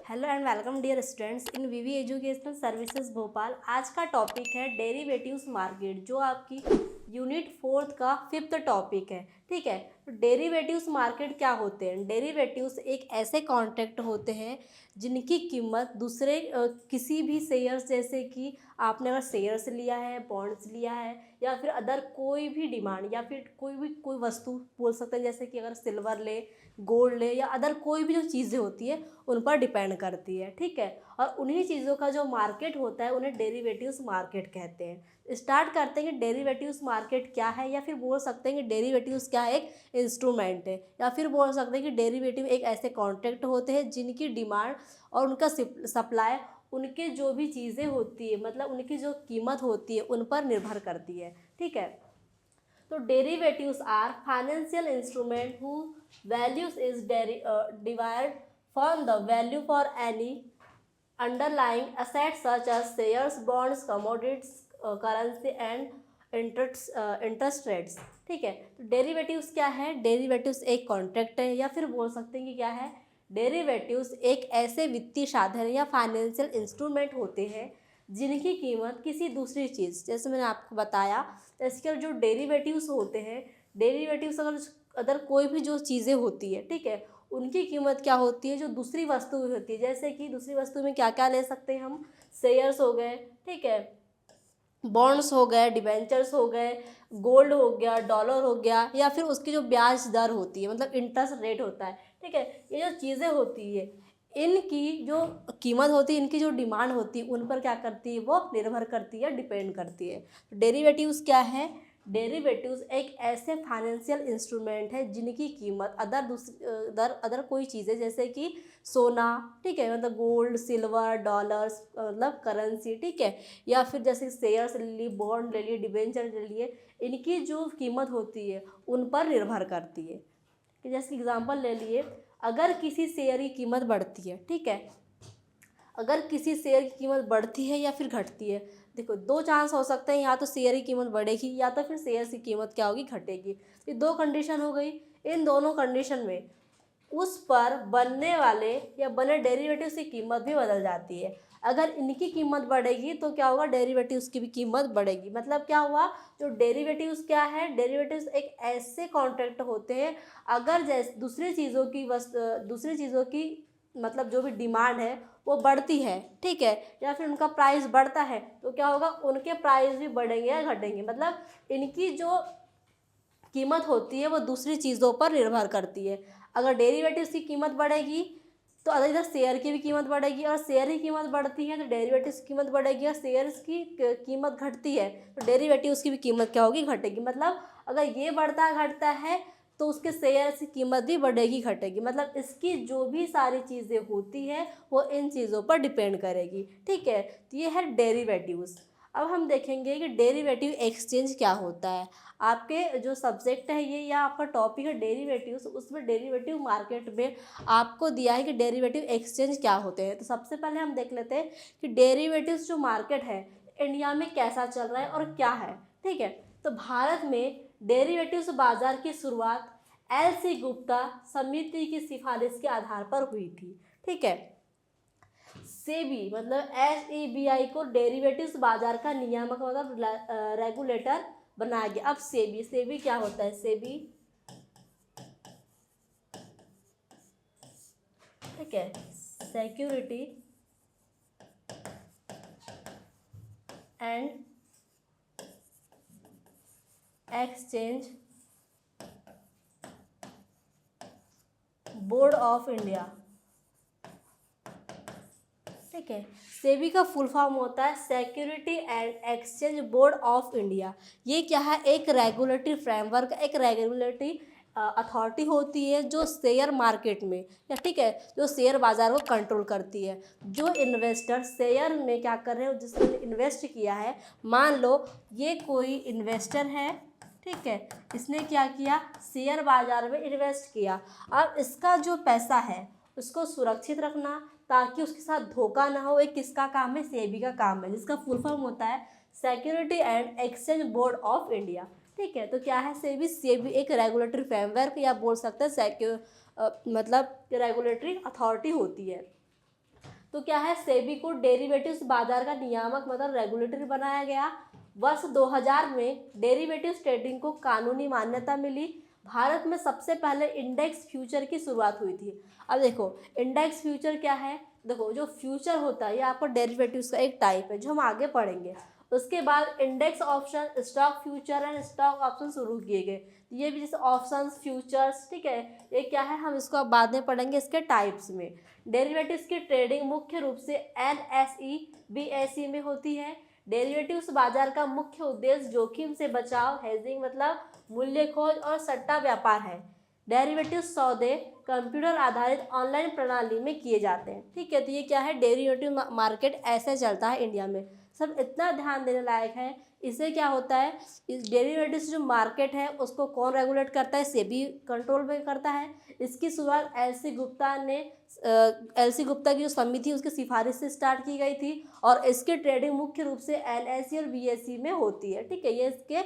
Hello and welcome dear students in VV educational services Bhopal. आज का topic है derivatives market, जो आपकी यूनिट 4 का 5th टॉपिक है। ठीक है, तो डेरिवेटिव्स मार्केट क्या होते हैं? डेरिवेटिव्स एक ऐसे कॉन्ट्रैक्ट होते हैं जिनकी कीमत दूसरे किसी भी शेयर्स, जैसे कि आपने अगर शेयर्स लिया है, बॉन्ड्स लिया है, या फिर अदर कोई भी डिमांड, या फिर कोई वस्तु बोल सकते हैं, जैसे कि अगर सिल्वर ले, गोल्ड ले, या अदर कोई भी जो चीज़ें होती है उन पर डिपेंड करती है। ठीक है, और उन्हीं चीज़ों का जो मार्केट होता है उन्हें डेरिवेटिव्स मार्केट कहते हैं। स्टार्ट करते हैं कि डेरिवेटिव्स मार्केट क्या है, या फिर बोल सकते हैं कि डेरिवेटिव्स क्या एक इंस्ट्रूमेंट है, या फिर बोल सकते हैं कि डेरिवेटिव एक ऐसे कॉन्ट्रैक्ट होते हैं जिनकी डिमांड और उनका सप्लाई, उनके जो भी चीज़ें होती है, मतलब उनकी जो कीमत होती है उन पर निर्भर करती है। ठीक है, तो derivatives are financial instrument who values is derived from the value for any underlying assets such as shares, bonds, commodities, currency and interest rates। ठीक है, तो डेरिवेटिव्स क्या है? डेरिवेटिव्स एक कॉन्ट्रैक्ट है, या फिर बोल सकते हैं कि क्या है, डेरिवेटिव्स एक ऐसे वित्तीय साधन या फाइनेंशियल इंस्ट्रूमेंट होते हैं जिनकी कीमत किसी दूसरी चीज़, जैसे मैंने आपको बताया, इसके जो डेरिवेटिव्स होते हैं, डेरिवेटिव्स अगर कोई भी जो चीज़ें होती है, ठीक है, उनकी कीमत क्या होती है? जो दूसरी वस्तु होती है, जैसे कि दूसरी वस्तु में क्या क्या ले सकते हैं हम? शेयर्स हो गए, ठीक है, बॉन्ड्स हो गए, डिबेंचर्स हो गए, गोल्ड हो गया, डॉलर हो गया, या फिर उसकी जो ब्याज दर होती है, मतलब इंटरेस्ट रेट होता है। ठीक है, ये जो चीज़ें होती है, इनकी जो कीमत होती है, इनकी जो डिमांड होती है, उन पर क्या करती है? वो निर्भर करती है, डिपेंड करती है। तो डेरिवेटिव्स क्या है? डेरिवेटिव्स एक ऐसे फाइनेंशियल इंस्ट्रूमेंट है जिनकी कीमत अदर कोई चीज़ें, जैसे कि सोना, ठीक है, मतलब गोल्ड, सिल्वर, डॉलर्स, मतलब करेंसी, ठीक है, या फिर जैसे शेयर्स ले लिए, बॉन्ड ले लिए, डिबेंचर ले लिए, इनकी जो कीमत होती है उन पर निर्भर करती है। कि जैसे एग्जांपल ले लिए, अगर किसी शेयर की कीमत बढ़ती है, ठीक है, अगर किसी शेयर की कीमत बढ़ती है या फिर घटती है, देखो दो चांस हो सकते हैं, या तो शेयर की कीमत बढ़ेगी या तो फिर शेयर की कीमत क्या होगी? घटेगी। ये दो कंडीशन हो गई। इन दोनों कंडीशन में उस पर बनने वाले या बने डेरिवेटिव्स की कीमत भी बदल जाती है। अगर इनकी कीमत बढ़ेगी तो क्या होगा? डेरिवेटिव्स की भी कीमत बढ़ेगी। मतलब क्या हुआ? जो डेरिवेटिव्स क्या है? डेरिवेटिव्स एक ऐसे कॉन्ट्रैक्ट होते हैं, अगर जैसे दूसरी चीज़ों की मतलब जो भी डिमांड है वो बढ़ती है, ठीक है, या फिर उनका प्राइस बढ़ता है, तो क्या होगा? उनके प्राइस भी बढ़ेंगे या घटेंगे। मतलब इनकी जो कीमत होती है वो दूसरी चीज़ों पर निर्भर करती है। अगर डेरिवेटिव्स की कीमत बढ़ेगी तो इधर शेयर की भी कीमत बढ़ेगी, और शेयर की कीमत बढ़ती है तो डेरिवेटिव्स की कीमत बढ़ेगी, और शेयर्स की कीमत घटती है तो डेरिवेटिव्स की भी कीमत क्या होगी? घटेगी। मतलब अगर ये बढ़ता घटता है तो उसके शेयर्स की कीमत भी बढ़ेगी घटेगी। मतलब इसकी जो भी सारी चीज़ें होती है वो इन चीज़ों पर डिपेंड करेगी। ठीक है, तो ये है डेरिवेटिव्स। अब हम देखेंगे कि डेरिवेटिव एक्सचेंज क्या होता है। आपके जो सब्जेक्ट है ये, या आपका टॉपिक है डेरिवेटिव्स, उसमें डेरिवेटिव मार्केट में आपको दिया है कि डेरिवेटिव एक्सचेंज क्या होते हैं। तो सबसे पहले हम देख लेते हैं कि डेरिवेटिव्स जो मार्केट है इंडिया में कैसा चल रहा है और क्या है। ठीक है, तो भारत में डेरिवेटिव्स बाजार की शुरुआत एल.सी. गुप्ता समिति की सिफारिश के आधार पर हुई थी। ठीक है, सेबी मतलब SEBI को डेरिवेटिव्स बाजार का नियामक मतलब रेगुलेटर बनाया गया। अब सेबी, सेबी क्या होता है? सेबी, ठीक है, security and exchange board of India. ठीक है, सेबी का फुल फॉर्म होता है security and exchange board of India. ये क्या है? एक रेगुलेटरी फ्रेमवर्क, एक रेगुलेटरी अथॉरिटी होती है जो शेयर मार्केट में, या ठीक है, जो शेयर बाजार को कंट्रोल करती है। जो इन्वेस्टर शेयर में क्या कर रहे हो, जिसने इन्वेस्ट किया है, मान लो ये कोई इन्वेस्टर है, ठीक है, इसने क्या किया? शेयर बाजार में इन्वेस्ट किया। अब इसका जो पैसा है उसको सुरक्षित रखना ताकि उसके साथ धोखा ना हो, एक किसका काम है? सेबी का काम है, जिसका फुल फॉर्म होता है security and exchange board of India. ठीक है, तो क्या है सेबी? सेबी एक रेगुलेटरी फ्रेमवर्क, या बोल सकते हैं मतलब रेगुलेटरी अथॉरिटी होती है। तो क्या है, सेबी को डेरिवेटिव्स बाजार का नियामक मतलब रेगुलेटरी बनाया गया। वर्ष 2000 में डेरिवेटिव्स ट्रेडिंग को कानूनी मान्यता मिली। भारत में सबसे पहले इंडेक्स फ्यूचर की शुरुआत हुई थी। अब देखो इंडेक्स फ्यूचर क्या है, देखो जो फ्यूचर होता है ये आपको डेरिवेटिव्स का एक टाइप है जो हम आगे पढ़ेंगे। उसके बाद index option, stock future and stock option शुरू किए गए। ये भी जैसे ऑप्शंस, फ्यूचर्स, ठीक है, ये क्या है हम इसको अब बाद में पढ़ेंगे इसके टाइप्स में। डेरिवेटिव्स की ट्रेडिंग मुख्य रूप से NSE BSE में होती है। डेरिवेटिव्स बाजार का मुख्य उद्देश्य जोखिम से बचाव, हेजिंग मतलब मूल्य खोज और सट्टा व्यापार है। डेरिवेटिव सौदे कंप्यूटर आधारित ऑनलाइन प्रणाली में किए जाते हैं। ठीक है, तो ये क्या है, डेरिवेटिव मार्केट ऐसे चलता है इंडिया में। सब इतना ध्यान देने लायक है। इससे क्या होता है, इस डेरिवेटिव जो मार्केट है उसको कौन रेगुलेट करता है, सेबी कंट्रोल में करता है। इसकी शुरुआत LC गुप्ता ने LC गुप्ता की जो समिति उसकी सिफारिश से स्टार्ट की गई थी और इसकी ट्रेडिंग मुख्य रूप से NSE और BSE में होती है। ठीक है, ये इसके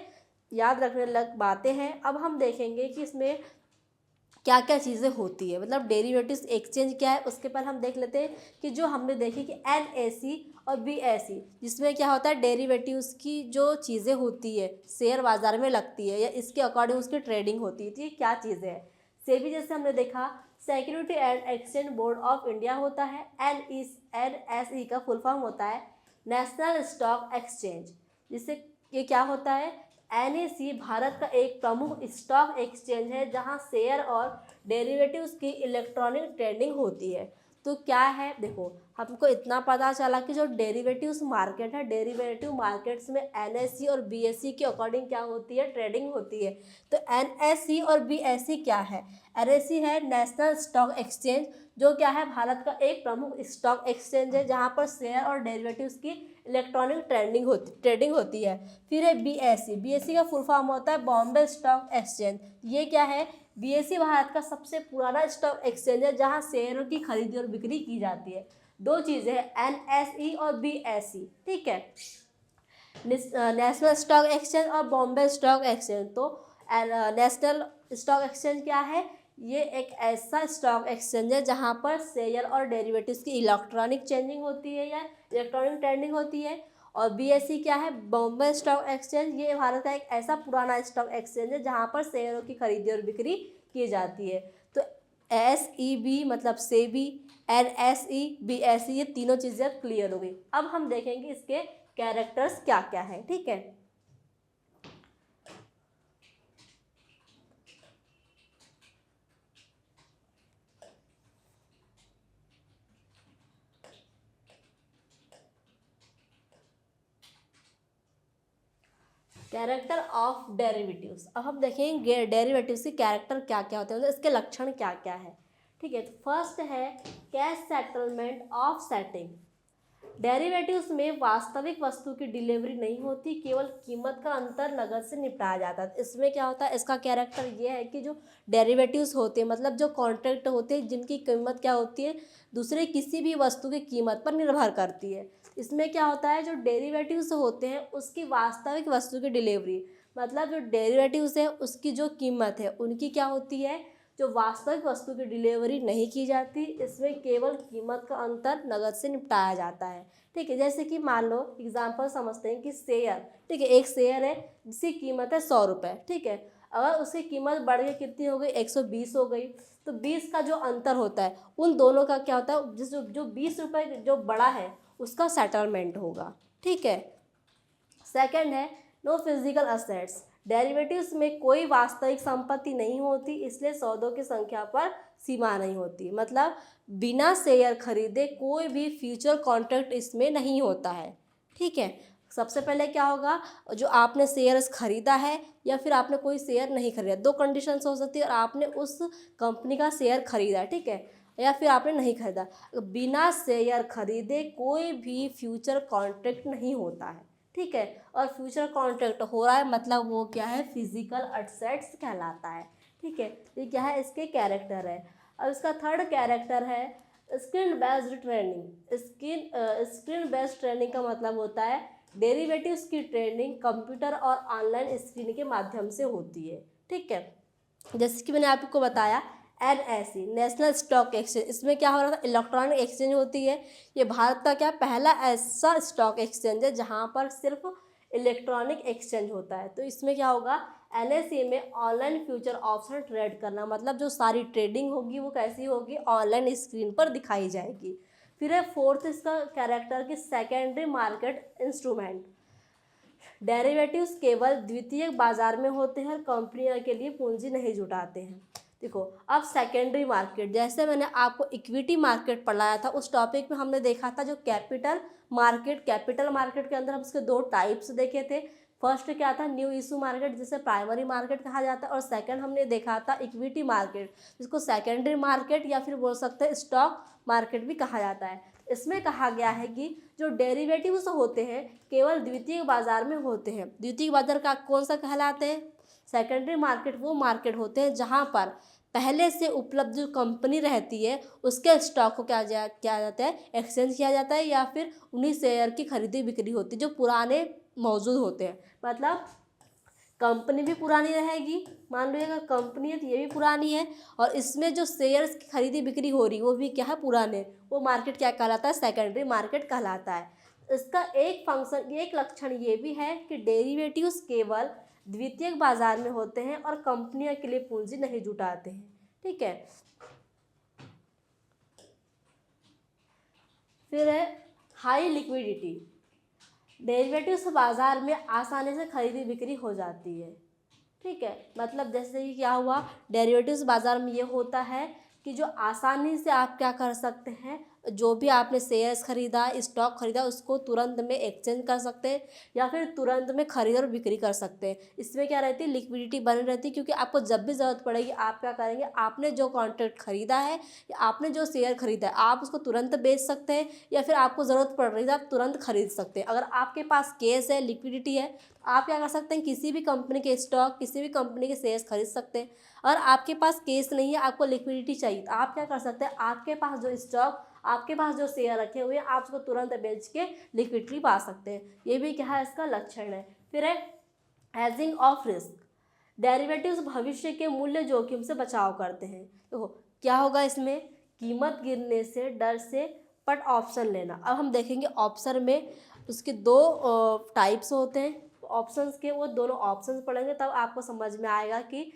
याद रखने लग बातें हैं। अब हम देखेंगे कि इसमें क्या क्या चीज़ें होती है, मतलब डेरिवेटिव्स एक्सचेंज क्या है। उसके पहले हम देख लेते हैं कि जो हमने देखी कि NSE और BSE, जिसमें क्या होता है, डेरिवेटिव्स की जो चीज़ें होती है शेयर बाजार में लगती है या इसके अकॉर्डिंग उसकी ट्रेडिंग होती है, तो ये क्या चीज़ें हैं। सेबी जैसे हमने देखा security and exchange board of India होता है। NSE का फुल फॉर्म होता है नेशनल स्टॉक एक्सचेंज, जिससे ये क्या होता है, NSE भारत का एक प्रमुख स्टॉक एक्सचेंज है जहां शेयर और डेरिवेटिव्स की इलेक्ट्रॉनिक ट्रेडिंग होती है। तो क्या है, देखो हमको इतना पता चला कि जो डेरिवेटिव्स मार्केट है, डेरिवेटिव मार्केट्स में NSE और BSE के अकॉर्डिंग क्या होती है, ट्रेडिंग होती है। तो NSE और BSE क्या है, NSE है नेशनल स्टॉक एक्सचेंज, जो क्या है भारत का एक प्रमुख स्टॉक एक्सचेंज है जहां पर शेयर और डेरिवेटिव्स की इलेक्ट्रॉनिक ट्रेडिंग होती है। फिर है BSE का फुल फॉर्म होता है बॉम्बे स्टॉक एक्सचेंज। ये क्या है, BSE भारत का सबसे पुराना स्टॉक एक्सचेंज है जहां शेयरों की खरीदी और बिक्री की जाती है। दो चीज़ें हैं, NSE और BSE। ठीक है, नेशनल स्टॉक एक्सचेंज और बॉम्बे स्टॉक एक्सचेंज। तो नेशनल स्टॉक एक्सचेंज क्या है, ये एक ऐसा स्टॉक एक्सचेंज है जहां पर शेयर और डेरिवेटिव्स की इलेक्ट्रॉनिक चेंजिंग होती है या इलेक्ट्रॉनिक ट्रेडिंग होती है। और BSE क्या है, बॉम्बे स्टॉक एक्सचेंज, ये भारत का एक ऐसा पुराना स्टॉक एक्सचेंज है जहां पर शेयरों की खरीदी और बिक्री की जाती है। तो SEB मतलब सेबी, NSE BSE, ये तीनों चीज़ें क्लियर हो गई। अब हम देखेंगे इसके कैरेक्टर्स क्या क्या है। ठीक है, कैरेक्टर ऑफ डेरिवेटिव्स। अब हम देखेंगे डेरिवेटिव्स के कैरेक्टर क्या क्या होते हैं, मतलब इसके लक्षण क्या क्या है। ठीक है, तो फर्स्ट है cash settlement of setting. Derivatives में वास्तविक वस्तु की डिलीवरी नहीं होती, केवल कीमत का अंतर नगद से निपटाया जाता है। इसमें क्या होता है, इसका कैरेक्टर ये है कि जो डेरिवेटिव्स होते हैं मतलब जो कॉन्ट्रैक्ट होते हैं जिनकी कीमत क्या होती है, दूसरे किसी भी वस्तु की कीमत पर निर्भर करती है। इसमें क्या होता है, जो डेरिवेटिव्स होते हैं उसकी वास्तविक वस्तु की डिलीवरी, मतलब जो डेरिवेटिव्स है उसकी जो कीमत है उनकी क्या होती है, जो वास्तविक वस्तु की डिलीवरी नहीं की जाती। इसमें केवल कीमत का अंतर नगद से निपटाया जाता है। ठीक है, जैसे कि मान लो एग्जांपल समझते हैं कि शेयर, ठीक है, एक शेयर है जिसकी कीमत है 100 रुपये। ठीक है, अगर उसकी कीमत बढ़ के कितनी हो गई, 120 हो गई, तो 20 का जो अंतर होता है उन दोनों का क्या होता है, जिस जो 20 रुपये जो बड़ा है उसका सेटलमेंट होगा। ठीक है, सेकंड है नो फिजिकल असेट्स। डेरिवेटिव्स में कोई वास्तविक संपत्ति नहीं होती, इसलिए सौदों की संख्या पर सीमा नहीं होती। मतलब बिना शेयर खरीदे कोई भी फ्यूचर कॉन्ट्रैक्ट इसमें नहीं होता है। ठीक है, सबसे पहले क्या होगा, जो आपने शेयर्स खरीदा है या फिर आपने कोई शेयर नहीं खरीदा, दो कंडीशंस हो सकती है। और आपने उस कंपनी का शेयर खरीदा है, ठीक है, या फिर आपने नहीं खरीदा, बिना शेयर खरीदे कोई भी फ्यूचर कॉन्ट्रैक्ट नहीं होता है। ठीक है, और फ्यूचर कॉन्ट्रैक्ट हो रहा है मतलब वो क्या है, फिजिकल एसेट्स कहलाता है। ठीक है, ये क्या है, इसके कैरेक्टर है। अब इसका थर्ड कैरेक्टर है screen based trading. Screen based trading का मतलब होता है डेरिवेटिव्स की ट्रेडिंग कंप्यूटर और ऑनलाइन स्क्रीन के माध्यम से होती है। ठीक है, जैसे कि मैंने आपको बताया NSE नेशनल स्टॉक एक्सचेंज, इसमें क्या हो रहा था, इलेक्ट्रॉनिक एक्सचेंज होती है। ये भारत का क्या पहला ऐसा स्टॉक एक्सचेंज है जहाँ पर सिर्फ इलेक्ट्रॉनिक एक्सचेंज होता है। तो इसमें क्या होगा, NSE में ऑनलाइन फ्यूचर ऑप्शन ट्रेड करना, मतलब जो सारी ट्रेडिंग होगी वो कैसी होगी, ऑनलाइन स्क्रीन पर दिखाई जाएगी। फिर है फोर्थ इसका कैरेक्टर की सेकेंडरी मार्केट इंस्ट्रूमेंट। डेरिवेटिव्स केवल द्वितीयक बाजार में होते हैं और कंपनियों के लिए पूंजी नहीं जुटाते हैं। देखो अब सेकेंडरी मार्केट, जैसे मैंने आपको इक्विटी मार्केट पढ़ाया था उस टॉपिक में हमने देखा था जो कैपिटल मार्केट के अंदर हम उसके दो टाइप्स देखे थे। फर्स्ट क्या था, न्यू इशू मार्केट जिसे प्राइमरी मार्केट कहा जाता है, और सेकंड हमने देखा था इक्विटी मार्केट जिसको सेकेंडरी मार्केट या फिर बोल सकते हैं स्टॉक मार्केट भी कहा जाता है। इसमें कहा गया है कि जो डेरिवेटिव्स होते हैं केवल द्वितीयक बाजार में होते हैं। द्वितीयक बाजार का कौन सा कहलाते हैं, सेकेंडरी मार्केट वो मार्केट होते हैं जहां पर पहले से उपलब्ध जो कंपनी रहती है उसके स्टॉक को किया जाता है, एक्सचेंज किया जाता है, या फिर उन्हीं शेयर की खरीदी बिक्री होती है जो पुराने मौजूद होते हैं। मतलब कंपनी भी पुरानी रहेगी, मान लो अगर कंपनी है तो ये भी पुरानी है, और इसमें जो शेयर्स की खरीदी बिक्री हो रही है वो भी क्या है, पुराने। वो मार्केट क्या कहलाता है, सेकेंडरी मार्केट कहलाता है। इसका एक फंक्शन, एक लक्षण ये भी है कि डेरिवेटिव्स केवल द्वितीयक बाजार में होते हैं और कंपनियों के लिए पूंजी नहीं जुटाते हैं। ठीक है, फिर है हाई लिक्विडिटी। डेरिवेटिव्स बाजार में आसानी से खरीदी बिक्री हो जाती है। ठीक है, मतलब जैसे कि क्या हुआ, डेरिवेटिव्स बाजार में ये होता है कि जो आसानी से आप क्या कर सकते हैं, जो भी आपने शेयर्स खरीदा, स्टॉक खरीदा, उसको तुरंत में एक्सचेंज कर सकते हैं या फिर तुरंत में खरीद और बिक्री कर सकते हैं। इसमें क्या रहती है, लिक्विडिटी बनी रहती है, क्योंकि आपको जब भी ज़रूरत पड़ेगी आप क्या करेंगे, आपने जो कॉन्ट्रैक्ट खरीदा है या आपने जो शेयर खरीदा है आप उसको तुरंत बेच सकते हैं, या फिर आपको ज़रूरत पड़ रही है आप तुरंत खरीद सकते हैं। अगर आपके पास कैश है, लिक्विडिटी है, आप क्या कर सकते हैं, किसी भी कंपनी के स्टॉक, किसी भी कंपनी के शेयर्स खरीद सकते हैं। अगर आपके पास कैश नहीं है, आपको लिक्विडिटी चाहिए, तो आप क्या कर सकते हैं, आपके पास जो स्टॉक, आपके पास जो शेयर रखे हुए हैं आप उसको तुरंत बेच के लिक्विडिटी पा सकते हैं। ये भी क्या है, इसका लक्षण है। फिर है हेजिंग ऑफ रिस्क। डेरिवेटिव्स भविष्य के मूल्य जोखिम से बचाव करते हैं। देखो क्या होगा इसमें, कीमत गिरने से डर से पट ऑप्शन लेना। अब हम देखेंगे ऑप्शन में उसके दो टाइप्स होते हैं ऑप्शंस के, वो दोनों ऑप्शंस पढ़ेंगे तब आपको समझ में आएगा कि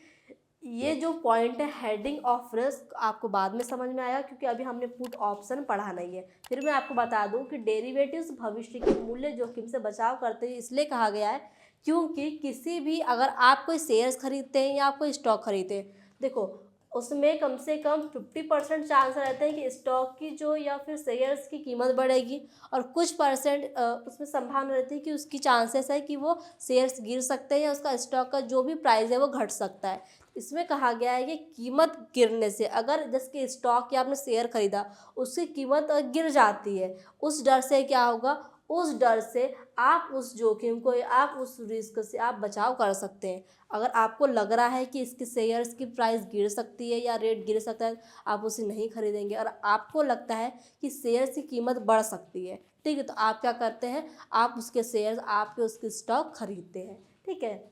ये जो पॉइंट है हेडिंग ऑफ रिस्क आपको बाद में समझ में आएगा, क्योंकि अभी हमने पुट ऑप्शन पढ़ा नहीं है। फिर मैं आपको बता दूं कि डेरिवेटिव्स भविष्य के मूल्य जोखिम से बचाव करते हैं, इसलिए कहा गया है क्योंकि किसी भी, अगर आप कोई शेयर्स खरीदते हैं या आप कोई स्टॉक खरीदते हैं, देखो उसमें कम से कम 50% चांस रहते हैं कि स्टॉक की जो या फिर शेयर्स की कीमत बढ़ेगी, और कुछ परसेंट उसमें संभावना रहती है कि उसकी चांसेस है कि वो शेयर्स गिर सकते हैं या उसका स्टॉक का जो भी प्राइस है वो घट सकता है। इसमें कहा गया है कि कीमत गिरने से, अगर जैसे स्टॉक या आपने शेयर खरीदा उसकी कीमत गिर जाती है, उस डर से क्या होगा, उस डर से आप उस जोखिम को, आप उस रिस्क से आप बचाव कर सकते हैं। अगर आपको लग रहा है कि इसके शेयर्स की प्राइस गिर सकती है या रेट गिर सकता है, आप उसे नहीं खरीदेंगे। और आपको लगता है कि शेयर्स की कीमत बढ़ सकती है, ठीक है, तो आप क्या करते हैं, आप उसके शेयर्स, आपके उसके स्टॉक खरीदते हैं। ठीक है,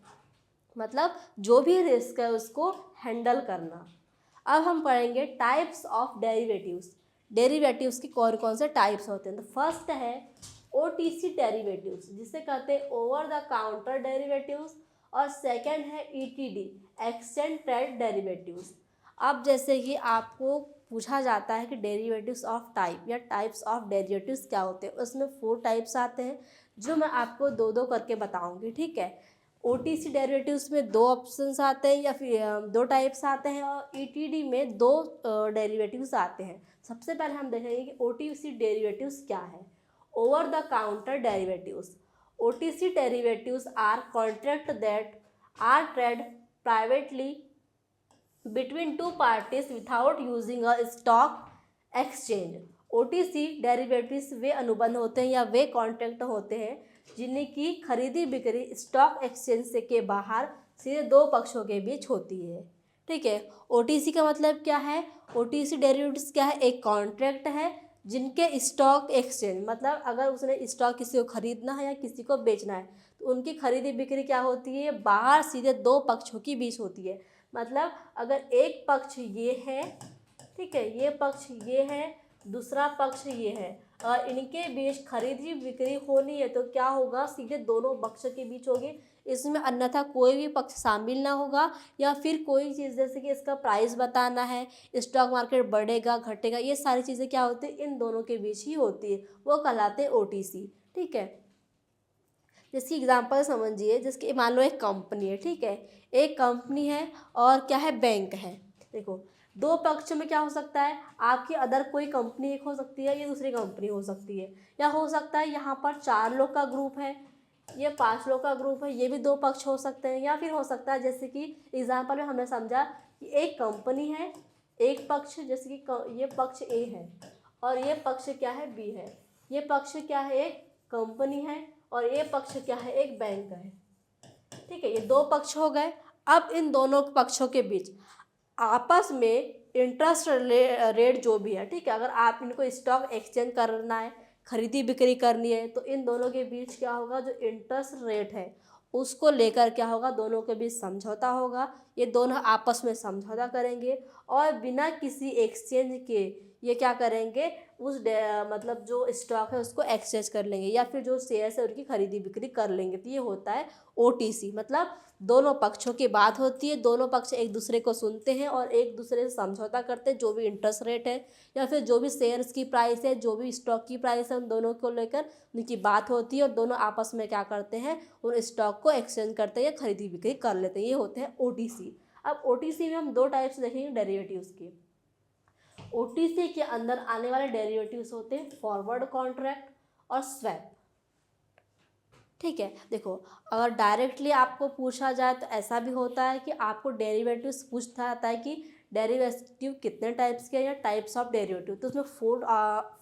मतलब जो भी रिस्क है उसको हैंडल करना। अब हम पढ़ेंगे टाइप्स ऑफ डेरिवेटिव्स। डेरिवेटिव्स की कौन कौन से टाइप्स होते हैं। तो फर्स्ट है OTC डेरिवेटिव्स, जिसे कहते हैं ओवर द काउंटर डेरिवेटिव्स, और सेकंड है ETD एक्सचेंज ट्रेड डेरिवेटिव्स। अब जैसे कि आपको पूछा जाता है कि डेरिवेटिव्स ऑफ टाइप या टाइप्स ऑफ डेरिवेटिव्स क्या होते हैं, उसमें 4 टाइप्स आते हैं जो मैं आपको दो दो करके बताऊंगी। ठीक है, OTC डेरिवेटिव्स में 2 ऑप्शंस आते हैं या फिर 2 टाइप्स आते हैं, और ETD में 2 डेरिवेटिव्स आते हैं। सबसे पहले हम देखेंगे कि OTC डेरिवेटिव्स क्या है। Over the counter derivatives. OTC derivatives are contracts that are traded privately between two parties without using a stock exchange। OTC derivatives वे अनुबंध होते हैं या वे कॉन्ट्रैक्ट होते हैं जिनकी खरीदी बिक्री स्टॉक एक्सचेंज से के बाहर सीधे 2 पक्षों के बीच होती है। ठीक है, OTC का मतलब क्या है, OTC डेरिवेटिव्स क्या है, एक कॉन्ट्रैक्ट है जिनके स्टॉक एक्सचेंज, मतलब अगर उसने स्टॉक किसी को खरीदना है या किसी को बेचना है तो उनकी खरीदी बिक्री क्या होती है, बाहर सीधे 2 पक्षों के बीच होती है। मतलब अगर एक पक्ष ये है, ठीक है, ये पक्ष ये है, दूसरा पक्ष ये है, और इनके बीच खरीदी बिक्री होनी है तो क्या होगा, सीधे दोनों पक्ष के बीच होगी। इसमें अन्यथा कोई भी पक्ष शामिल ना होगा, या फिर कोई चीज़ जैसे कि इसका प्राइस बताना है, स्टॉक मार्केट बढ़ेगा घटेगा, ये सारी चीज़ें क्या होती है, इन दोनों के बीच ही होती है, वो कहलाते हैं OTC। ठीक है, जिसकी एग्जांपल समझिए, जिसकी मान लो एक कंपनी है, ठीक है, एक कंपनी है और क्या है, बैंक है। देखो, दो पक्ष में क्या हो सकता है, आपकी अदर कोई कंपनी एक हो सकती है, या दूसरी कंपनी हो सकती है, या हो सकता है यहाँ पर 4 लोग का ग्रुप है, ये 5 लोग का ग्रुप है, ये भी दो पक्ष हो सकते हैं। या फिर हो सकता है जैसे कि एग्जाम्पल में हमने समझा कि एक कंपनी है, एक पक्ष, जैसे कि ये पक्ष A है और ये पक्ष क्या है, B है। ये पक्ष क्या है, एक कंपनी है, और ये पक्ष क्या है, एक बैंक है। ठीक है, ये दो पक्ष हो गए। अब इन दोनों पक्षों के बीच आपस में इंटरेस्ट रेट जो भी है, ठीक है, अगर आप इनको स्टॉक एक्सचेंज करना है, खरीदी बिक्री करनी है, तो इन दोनों के बीच क्या होगा, जो इंटरेस्ट रेट है उसको लेकर क्या होगा, दोनों के बीच समझौता होगा। ये दोनों आपस में समझौता करेंगे और बिना किसी एक्सचेंज के ये क्या करेंगे, उस मतलब जो स्टॉक है उसको एक्सचेंज कर लेंगे, या फिर जो शेयर्स है उनकी खरीदी बिक्री कर लेंगे। तो ये होता है OTC, मतलब दोनों पक्षों की बात होती है, दोनों पक्ष एक दूसरे को सुनते हैं और एक दूसरे से समझौता करते हैं, जो भी इंटरेस्ट रेट है या फिर जो भी शेयर्स की प्राइस है, जो भी स्टॉक की प्राइस है, उन दोनों को लेकर उनकी बात होती है और दोनों आपस में क्या करते हैं, उन स्टॉक को एक्सचेंज करते हैं या खरीदी बिक्री कर लेते हैं। ये होते हैं OTC। अब OTC में हम दो टाइप्स देखेंगे डेरिवेटिव्स के। OTC के अंदर आने वाले डेरिवेटिव्स होते हैं फॉरवर्ड कॉन्ट्रैक्ट और स्वैप। ठीक है, देखो, अगर डायरेक्टली आपको पूछा जाए तो ऐसा भी होता है कि आपको डेरिवेटिव्स पूछता जाता है कि डेरिवेटिव कितने टाइप्स के हैं या टाइप्स ऑफ डेरिवेटिव। तो उसमें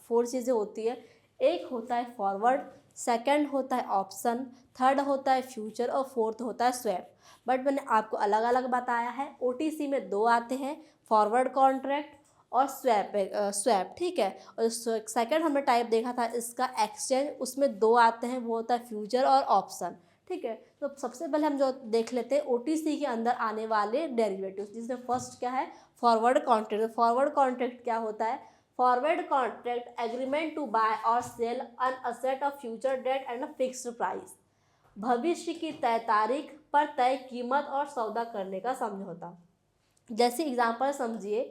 फोर चीज़ें होती है। एक होता है फॉरवर्ड, सेकंड होता है ऑप्शन, थर्ड होता है फ्यूचर और फोर्थ होता है स्वैप। बट मैंने आपको अलग अलग बताया है। OTC में दो आते हैं, फॉरवर्ड कॉन्ट्रैक्ट और स्वैप। ठीक है, और सेकंड हमने टाइप देखा था इसका एक्सचेंज, उसमें दो आते हैं, वो होता है फ्यूचर और ऑप्शन। ठीक है, तो सबसे पहले हम जो देख लेते हैं OTC के अंदर आने वाले डेरिवेटिव्स, जिसमें फर्स्ट क्या है, फॉरवर्ड कॉन्ट्रैक्ट। फॉरवर्ड कॉन्ट्रैक्ट क्या होता है, forward contract agreement to buy और sell an asset of future date and a fixed price. भविष्य की तय तारीख पर तय कीमत और सौदा करने का समझौता। जैसे एग्जाम्पल समझिए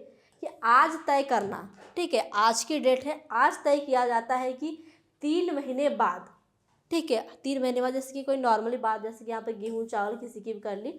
कि आज तय करना, ठीक है, आज की डेट है, आज तय किया जाता है कि 3 महीने बाद, ठीक है, 3 महीने बाद, जैसे कि कोई नॉर्मली बात, जैसे कि यहाँ पे गेहूँ चावल किसी की भी कर ली,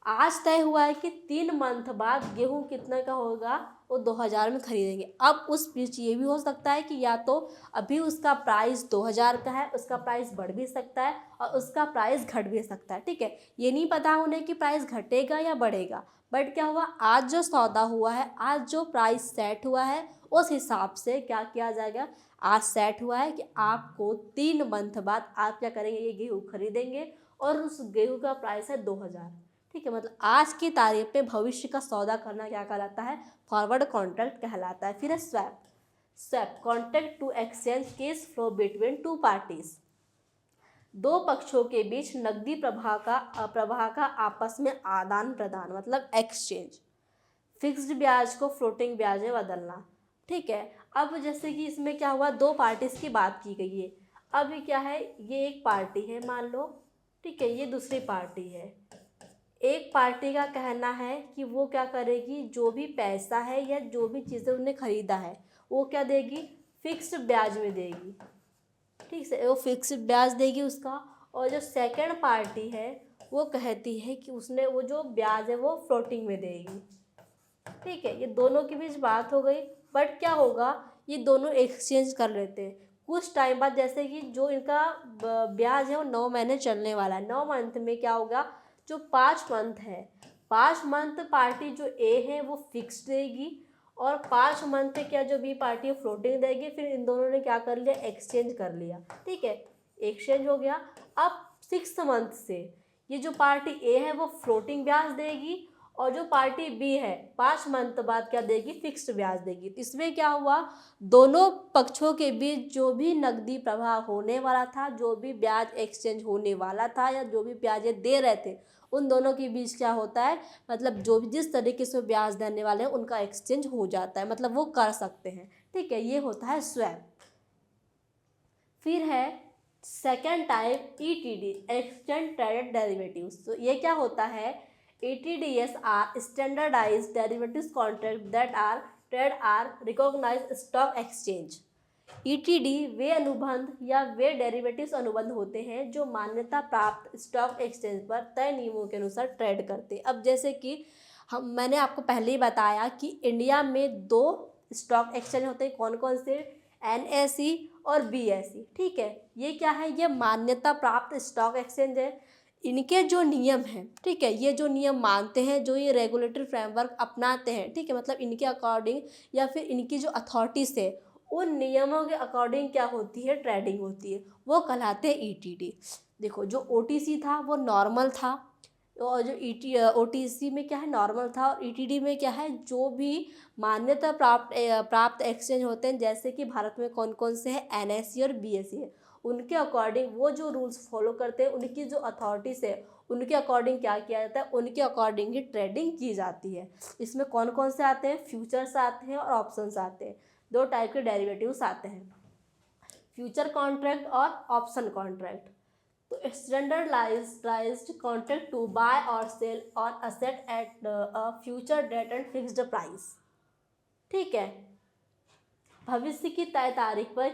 आज तय हुआ है कि 3 मंथ बाद गेहूँ कितने का होगा, वो 2000 में खरीदेंगे। अब उस बीच ये भी हो सकता है कि या तो अभी उसका प्राइस 2000 का है, उसका प्राइस बढ़ भी सकता है और उसका प्राइस घट भी सकता है। ठीक है, ये नहीं पता उन्हें कि प्राइस घटेगा या बढ़ेगा, बट क्या हुआ, आज जो सौदा हुआ है, आज जो प्राइस सेट हुआ है, उस हिसाब से क्या किया जाएगा, आज सेट हुआ है कि आपको 3 मंथ बाद आप क्या करेंगे, ये गेहूँ खरीदेंगे और उस गेहूँ का प्राइस है 2000। ठीक है, मतलब आज की तारीख पे भविष्य का सौदा करना क्या कहलाता है, फॉरवर्ड कॉन्ट्रैक्ट कहलाता है। फिर है swap. Swap contract to exchange cash flow between two parties. दो पक्षों के बीच नकदी प्रवाह का आपस में आदान प्रदान, मतलब एक्सचेंज। फिक्स्ड ब्याज को फ्लोटिंग ब्याज में बदलना। ठीक है, अब जैसे कि इसमें क्या हुआ, दो पार्टीज की बात की गई है। अब ये क्या है, ये एक पार्टी है मान लो, ठीक है, ये दूसरी पार्टी है। एक पार्टी का कहना है कि वो क्या करेगी, जो भी पैसा है या जो भी चीज़ें उन्हें खरीदा है वो क्या देगी, फिक्स्ड ब्याज में देगी। ठीक है, वो फिक्स्ड ब्याज देगी उसका। और जो सेकंड पार्टी है वो कहती है कि उसने वो जो ब्याज है वो फ्लोटिंग में देगी। ठीक है, ये दोनों के बीच बात हो गई। बट क्या होगा, ये दोनों एक्सचेंज कर लेते हैं कुछ टाइम बाद। जैसे कि जो इनका ब्याज है वो 9 महीने चलने वाला है, 9 मंथ में क्या होगा, जो 5 मंथ है, 5 मंथ पार्टी जो A है वो फिक्स देगी और 5 मंथ पे क्या जो B पार्टी है फ्लोटिंग देगी। फिर इन दोनों ने क्या कर लिया, एक्सचेंज कर लिया। ठीक है, एक्सचेंज हो गया। अब 6 मंथ से ये जो पार्टी A है वो फ्लोटिंग ब्याज देगी और जो पार्टी B है 5 मंथ बाद क्या देगी, फिक्स्ड ब्याज देगी। तो इसमें क्या हुआ, दोनों पक्षों के बीच जो भी नकदी प्रवाह होने वाला था, जो भी ब्याज एक्सचेंज होने वाला था या जो भी ब्याज दे रहे थे, उन दोनों के बीच क्या होता है, मतलब जो भी जिस तरीके से ब्याज देने वाले हैं उनका एक्सचेंज हो जाता है, मतलब वो कर सकते हैं, ठीक है, ये होता है स्वैप। फिर है second type ETD, exchange traded derivatives. तो ये क्या होता है, ETDs are standardised derivatives contract that are traded are recognised stock exchange. ETD वे अनुबंध या वे डेरिवेटिव्स अनुबंध होते हैं जो मान्यता प्राप्त स्टॉक एक्सचेंज पर तय नियमों के अनुसार ट्रेड करते हैं। अब जैसे कि मैंने आपको पहले ही बताया कि इंडिया में 2 स्टॉक एक्सचेंज होते हैं, कौन कौन से, एनएसई और बीएसई, ठीक है। ये क्या है, ये मान्यता प्राप्त स्टॉक एक्सचेंज है। इनके जो नियम हैं, ठीक है, ये जो नियम मानते हैं, जो ये रेगुलेटरी फ्रेमवर्क अपनाते हैं, ठीक है, मतलब इनके अकॉर्डिंग या फिर इनकी जो अथॉरिटीज़ है उन नियमों के अकॉर्डिंग क्या होती है, ट्रेडिंग होती है, वो कहलाते हैं ईटीडी। देखो जो ओटीसी था वो नॉर्मल था, और जो ओटीसी में क्या है, नॉर्मल था, और ईटीडी में क्या है, जो भी मान्यता प्राप्त एक्सचेंज होते हैं, जैसे कि भारत में कौन कौन से हैं, एनएसई और बीएसई है, उनके अकॉर्डिंग वो जो रूल्स फॉलो करते हैं, उनकी जो अथॉरिटीज़ है उनके अकॉर्डिंग क्या किया जाता है, उनके अकॉर्डिंग ही ट्रेडिंग की जाती है। इसमें कौन कौन से आते हैं, फ्यूचर्स आते हैं और ऑप्शंस आते हैं, 2 टाइप के डेरिवेटिव्स आते हैं, फ्यूचर कॉन्ट्रैक्ट और ऑप्शन कॉन्ट्रैक्ट। तो स्टैंडर्डाइज्ड कॉन्ट्रैक्ट टू बाय और sell or asset at a future date and fixed price, ठीक है। भविष्य की तय तारीख पर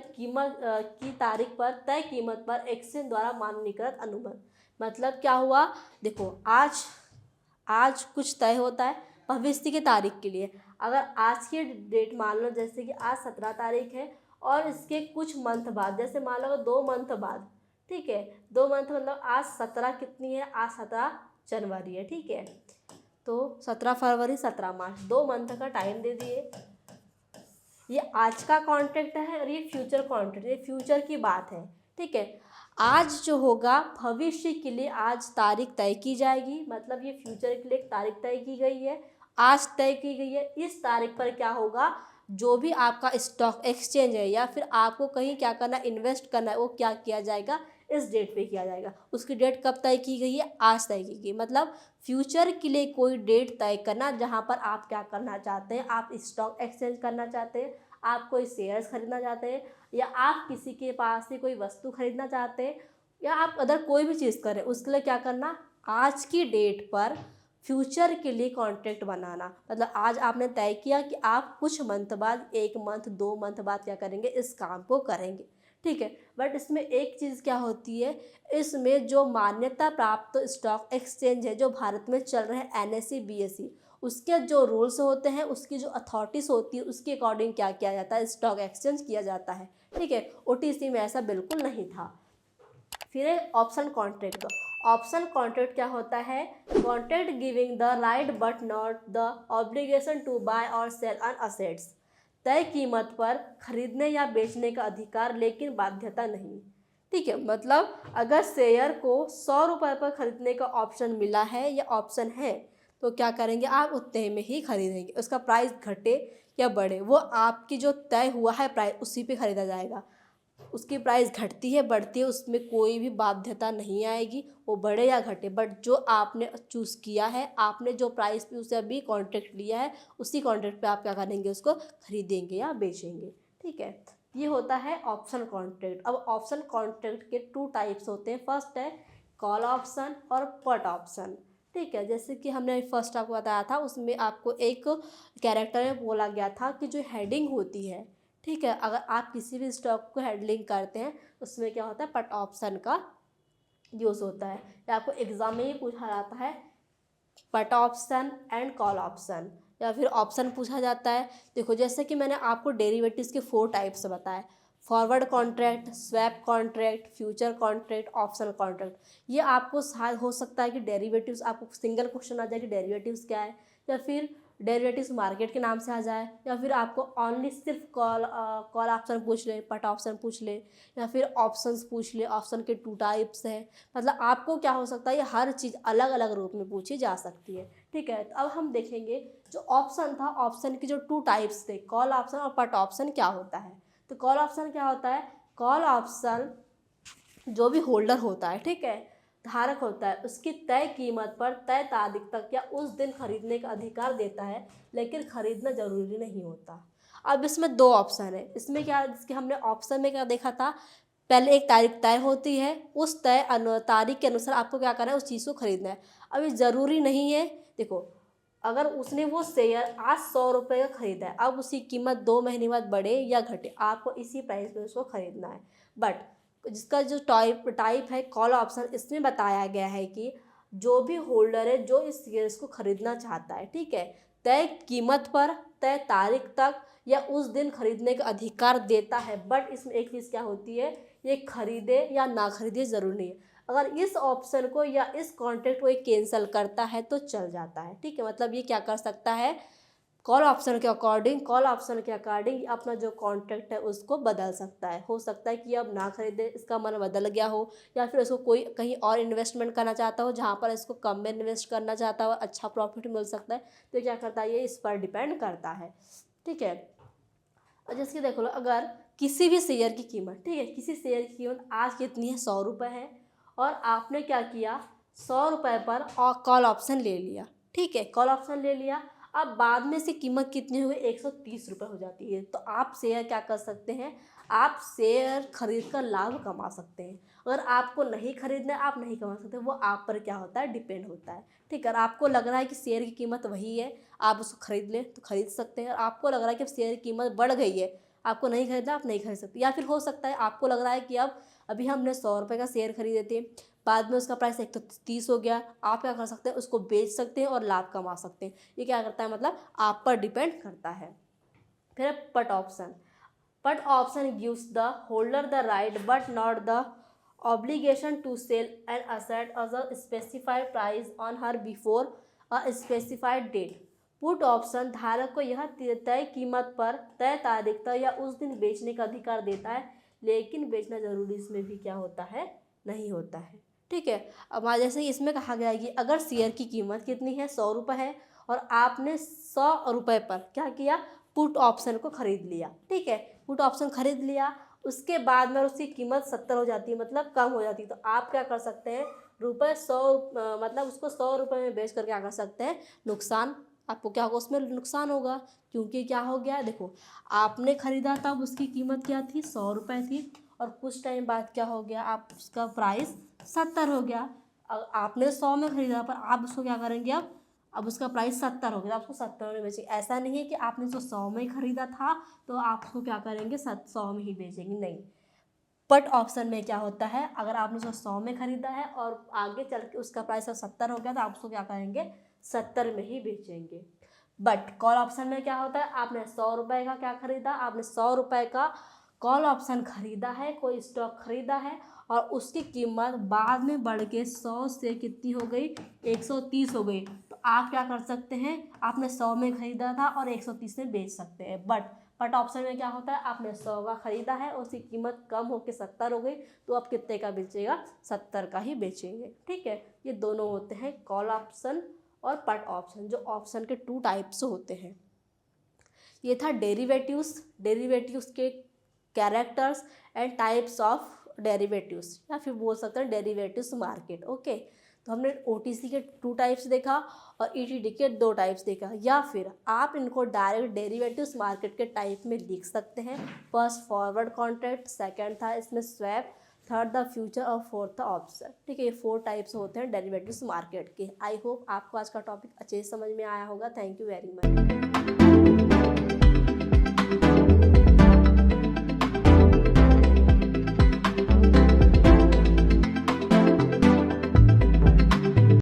तय कीमत पर एक्सचेंज द्वारा मानकीकृत अनुबंध। मतलब क्या हुआ, देखो आज कुछ तय होता है भविष्य की तारीख के लिए। अगर आज की डेट मान लो, जैसे कि आज 17 तारीख है और इसके कुछ मंथ बाद, जैसे मान लो 2 मंथ बाद, ठीक है, 2 मंथ मतलब आज 17 कितनी है, आज 17 जनवरी है, ठीक है, तो 17 फरवरी 17 मार्च 2 मंथ का टाइम दे दिए। ये आज का कॉन्ट्रैक्ट है और ये फ्यूचर कॉन्ट्रैक्ट, ये फ्यूचर की बात है, ठीक है। आज जो होगा भविष्य के लिए आज तारीख तय की जाएगी, मतलब ये फ्यूचर के लिए एक तारीख तय की गई है, आज तय की गई है। इस तारीख पर क्या होगा, जो भी आपका स्टॉक एक्सचेंज है या फिर आपको कहीं क्या करना, इन्वेस्ट करना है, वो क्या किया जाएगा, इस डेट पे किया जाएगा। उसकी डेट कब तय की गई है, आज तय की गई। मतलब फ्यूचर के लिए कोई डेट तय करना जहाँ पर आप क्या करना चाहते हैं, आप स्टॉक एक्सचेंज करना चाहते हैं, आप कोई शेयर्स खरीदना चाहते हैं, या आप किसी के पास से कोई वस्तु खरीदना चाहते हैं, या आप अदर कोई भी चीज़ करें, उसके लिए क्या करना, आज की डेट पर फ्यूचर के लिए कॉन्ट्रैक्ट बनाना। मतलब आज आपने तय किया कि आप कुछ मंथ बाद, 1 मंथ 2 मंथ बाद क्या करेंगे, इस काम को करेंगे, ठीक है। बट इसमें एक चीज़ क्या होती है, इसमें जो मान्यता प्राप्त स्टॉक एक्सचेंज है जो भारत में चल रहे हैं, एनएसई बीएसई, उसके जो रूल्स होते हैं, उसकी जो अथॉरिटीज़ होती है, उसके अकॉर्डिंग क्या किया जाता है, स्टॉक एक्सचेंज किया जाता है, ठीक है। ओटीसी में ऐसा बिल्कुल नहीं था। फिर है ऑप्शन कॉन्ट्रैक्ट। ऑप्शन कॉन्ट्रैक्ट क्या होता है, contract giving the right but not the obligation to buy और सेल ऑन असेट्स। तय कीमत पर खरीदने या बेचने का अधिकार लेकिन बाध्यता नहीं, ठीक है। मतलब अगर शेयर को 100 रुपये पर खरीदने का ऑप्शन मिला है या ऑप्शन है, तो क्या करेंगे, आप उतने में ही खरीदेंगे, उसका प्राइस घटे या बढ़े, वो आपकी जो तय हुआ है प्राइस उसी पे खरीदा जाएगा। उसकी प्राइस घटती है बढ़ती है, उसमें कोई भी बाध्यता नहीं आएगी, वो बढ़े या घटे, बट जो आपने चूज़ किया है, आपने जो प्राइस पे उसे अभी कॉन्ट्रैक्ट लिया है, उसी कॉन्ट्रैक्ट पे आप क्या करेंगे, उसको खरीदेंगे या बेचेंगे, ठीक है। ये होता है ऑप्शन कॉन्ट्रैक्ट। अब ऑप्शन कॉन्ट्रैक्ट के 2 टाइप्स होते हैं, फर्स्ट है कॉल ऑप्शन और पट ऑप्शन, ठीक है। जैसे कि हमने फर्स्ट आपको बताया था, उसमें आपको एक कैरेक्टर में बोला गया था कि जो हेडिंग होती है, ठीक है, अगर आप किसी भी स्टॉक को हैंडलिंग करते हैं, उसमें क्या होता है, पट ऑप्शन का यूज़ होता है। या आपको एग्जाम में ही पूछा जाता है पट ऑप्शन एंड कॉल ऑप्शन, या फिर ऑप्शन पूछा जाता है। देखो जैसे कि मैंने आपको डेरिवेटिव्स के 4 टाइप्स बताए, forward contract, swap contract, future contract, option contract. ये आपको शायद हो सकता है कि डेरिवेटिव्स, आपको सिंगल क्वेश्चन आ जाए कि डेरिवेटिव्स क्या है, या फिर डेरिवेटिव्स मार्केट के नाम से आ जाए, या फिर आपको ओनली सिर्फ कॉल ऑप्शन पूछ ले, पट ऑप्शन पूछ ले, या फिर ऑप्शंस पूछ ले, ऑप्शन के 2 टाइप्स हैं। मतलब आपको क्या हो सकता है, ये हर चीज़ अलग अलग रूप में पूछी जा सकती है, ठीक है। तो अब हम देखेंगे जो ऑप्शन था, ऑप्शन के जो 2 टाइप्स थे, कॉल ऑप्शन और पट ऑप्शन, क्या होता है। तो कॉल ऑप्शन क्या होता है, कॉल ऑप्शन जो भी होल्डर होता है, ठीक है, धारक होता है उसकी तय कीमत पर तय तारीख तक या उस दिन खरीदने का अधिकार देता है, लेकिन खरीदना जरूरी नहीं होता। अब इसमें दो ऑप्शन है। इसमें क्या, जिसके हमने ऑप्शन में क्या देखा था, पहले एक तारीख तय होती है, उस तय तारीख के अनुसार आपको क्या करना है, उस चीज़ को खरीदना है। अब ये ज़रूरी नहीं है। देखो, अगर उसने वो शेयर आज 100 रुपये का खरीदा है, अब उसकी कीमत 2 महीने बाद बढ़े या घटे, आपको इसी प्राइस में उसको खरीदना है। बट जिसका जो टाइप है कॉल ऑप्शन, इसमें बताया गया है कि जो भी होल्डर है जो इस शेयर्स को खरीदना चाहता है, ठीक है, तय कीमत पर तय तारीख तक या उस दिन खरीदने का अधिकार देता है। बट इसमें एक चीज़ क्या होती है, ये खरीदे या ना खरीदे ज़रूरी नहीं है। अगर इस ऑप्शन को या इस कॉन्ट्रैक्ट को ये कैंसिल करता है तो चल जाता है, ठीक है। मतलब ये क्या कर सकता है, कॉल ऑप्शन के अकॉर्डिंग अपना जो कॉन्ट्रैक्ट है उसको बदल सकता है। हो सकता है कि अब ना खरीदे, इसका मन बदल गया हो, या फिर उसको कोई कहीं और इन्वेस्टमेंट करना चाहता हो जहाँ पर इसको कम में इन्वेस्ट करना चाहता हो, अच्छा प्रॉफिट मिल सकता है। तो क्या करता है, ये इस पर डिपेंड करता है, ठीक है। और जैसे कि देख लो, अगर किसी भी शेयर की कीमत, ठीक है, किसी शेयर की कीमत आज कितनी है, 100 रुपये है, और आपने क्या किया, 100 रुपये पर कॉल ऑप्शन ले लिया, ठीक है, कॉल ऑप्शन ले लिया। अब बाद में से कीमत कितनी हुई, 130 रुपये हो जाती है। तो आप शेयर क्या कर सकते हैं, आप शेयर खरीद कर लाभ कमा सकते हैं। अगर आपको नहीं खरीदना है, आप नहीं कमा सकते, वो आप पर क्या होता है, डिपेंड होता है, ठीक है। अगर आपको लग रहा है कि शेयर की कीमत वही है, आप उसको खरीद लें तो खरीद सकते हैं। और आपको लग रहा है कि शेयर की कीमत बढ़ गई है, आपको नहीं खरीदना, आप नहीं खरीद सकते। या फिर हो सकता है आपको लग रहा है कि अब अभी हमने 100 रुपये का शेयर खरीदे थे, बाद में उसका प्राइस 130 हो गया, आप क्या कर सकते हैं, उसको बेच सकते हैं और लाभ कमा सकते हैं। ये क्या करता है, मतलब आप पर डिपेंड करता है। फिर पट ऑप्शन। पट option gives the holder the right but not the obligation to sell an asset as a specified price on her before a specified date. Put option धारक को यह तय कीमत पर तय तारीख तक या उस दिन बेचने का अधिकार देता है, लेकिन बेचना जरूरी इसमें भी क्या होता है, नहीं होता है, ठीक है। अब जैसे इसमें कहा गया है कि अगर शेयर की कीमत कितनी है, 100 रुपये है, और आपने 100 रुपये पर क्या किया, पुट ऑप्शन को खरीद लिया, ठीक है, पुट ऑप्शन खरीद लिया। उसके बाद में उसकी कीमत 70 हो जाती है, मतलब कम हो जाती है। तो आप क्या कर सकते हैं, रुपये 100, मतलब उसको 100 रुपये में बेच कर क्या कर सकते हैं, नुकसान, आपको क्या होगा, उसमें नुकसान होगा। क्योंकि क्या हो गया, देखो, आपने खरीदा तब उसकी कीमत क्या थी, 100 रुपये थी, और कुछ टाइम बाद क्या हो गया, आप उसका प्राइस 70 हो गया। आपने 100 में खरीदा, पर आप उसको क्या करेंगे, अब उसका प्राइस 70 हो गया, तो आपको 70 में बेचेंगे। ऐसा नहीं है कि आपने जो 100 में खरीदा था तो आप उसको क्या करेंगे, 100 में ही बेचेंगे, नहीं। पट ऑप्शन में क्या होता है, अगर आपने उसको 100 में खरीदा है और आगे चल के उसका प्राइस 70 हो गया, तो आप उसको क्या करेंगे, 70 में ही बेचेंगे। बट कॉल ऑप्शन में क्या होता है, आपने 100 रुपये का क्या खरीदा, आपने 100 रुपये का कॉल ऑप्शन खरीदा है, कोई स्टॉक खरीदा है, और उसकी कीमत बाद में बढ़ के 100 से कितनी हो गई, 130 हो गई। तो आप क्या कर सकते हैं, आपने 100 में खरीदा था और 130 में बेच सकते हैं। बट पट ऑप्शन में क्या होता है, आपने 100 का खरीदा है, उसकी कीमत कम होकर 70 हो गई, तो आप कितने का बेचेगा, 70 का ही बेचेंगे, ठीक है। ये दोनों होते हैं कॉल ऑप्शन और पट ऑप्शन, जो ऑप्शन के 2 टाइप्स होते हैं। ये था डेरिवेटिव्स के characters and types of derivatives, या फिर बोल सकते हैं डेरिवेटिव्स मार्केट, ओके। तो हमने ओटीसी के 2 टाइप्स देखा और ईटीडी के 2 टाइप्स देखा, या फिर आप इनको डायरेक्ट डेरिवेटिव्स मार्केट के टाइप में लिख सकते हैं। फर्स्ट फॉरवर्ड कॉन्ट्रैक्ट, सेकंड था इसमें स्वैप, थर्ड द फ्यूचर और फोर्थ था ऑप्शन, ठीक है। ये 4 टाइप्स होते हैं डेरिवेटिव्स मार्केट के। आई होप आपको आज का टॉपिक अच्छे से समझ में आया होगा। Thank you very much.